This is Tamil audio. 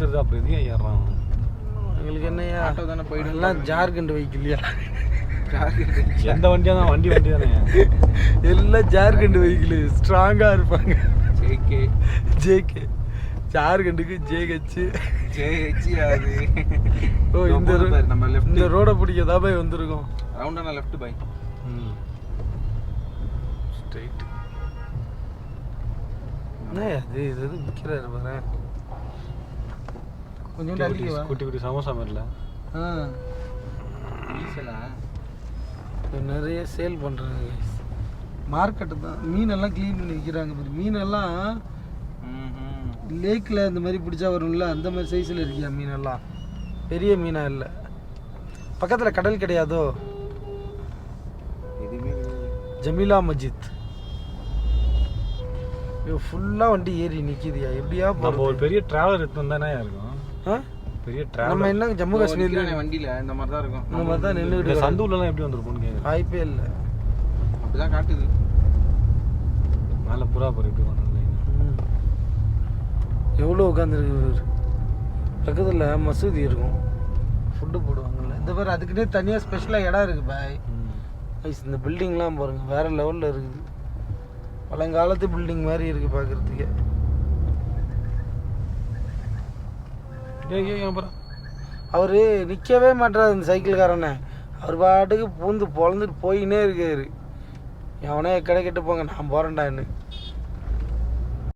அப்படி எதையும் ஏறான் எங்களுக்கு என்னையா ஆட்டோ தானே போயிடும். எல்லாம் ஜார்க்கண்ட் வெஹிக்கிள்யா. எந்த வண்டியா தான் வண்டி தானே எல்லாம் ஜார்க்கண்ட் வெஹிக்கிள் ஸ்ட்ராங்கா இருப்பாங்க. ஜேகே ஜார்க்கண்டுக்கு ஜேஹெச் அது. ஓ நம்ம லெஃப்ட் இந்த ரோட பிடிக்க தான் போய் வந்திருக்கோம். ரவுண்டான லெஃப்ட் பை ஸ்ட்ரைட். என்ன அது இது விற்கிறாரு பாரு. கொஞ்சம் குட்டி குட்டி சமோசா மாதிரில நிறைய சேல் பண்ணுறாங்க. மார்க்கெட்டு தான் மீனெல்லாம் க்ளீன் பண்ணி விற்கிறாங்க. மீனெல்லாம் லேக்கில் இந்த மாதிரி பிடிச்சா வரும்ல, அந்த மாதிரி சைஸில் இருக்கியா மீனெல்லாம். பெரிய மீனாக இல்லை. பக்கத்தில் கடல் கிடையாதோ? ஜமீலா மஸ்ஜித் ஃபுல்லாக வண்டி ஏறி நிற்கிதியா. எப்படியா நம்ம ஒரு பெரிய ட்ராவலர் எடுத்து தானே இருக்கும். பெரிய ட்ராவலர் நம்ம என்ன ஜம்மு காஷ்மீர்ல வண்டியில் இந்த மாதிரி தான் இருக்கும். இந்த மாதிரி தான் நின்றுட்டு சந்தூர்லாம் எப்படி வந்திருப்போம்னு கேட்குறேன். வாய்ப்பே இல்லை. அப்படிதான் காட்டுது. மேலே புறா போகிற எப்படி வந்தது. எவ்வளோ உட்காந்துருக்கு. பக்கத்தில் மசூதி இருக்கும், ஃபுட்டு போடுவாங்கல்ல. இந்த பேர் அதுக்கிட்டே தனியாக ஸ்பெஷலாக இடம் இருக்குது பாய். இந்த பில்டிங்லாம் பாருங்கள் வேறு லெவலில் இருக்குது. பழங்காலத்து பில்டிங் மாதிரி இருக்குது பார்க்குறதுக்கே. அவர் நிற்கவே மாட்டார் இந்த சைக்கிள்காரனை. அவர் பாட்டுக்கு பூந்து பொழந்துட்டு போயின்னே இருக்காரு. எவனே கிடைக்கிட்டு போங்க நான் போகிறேன்டான்னு.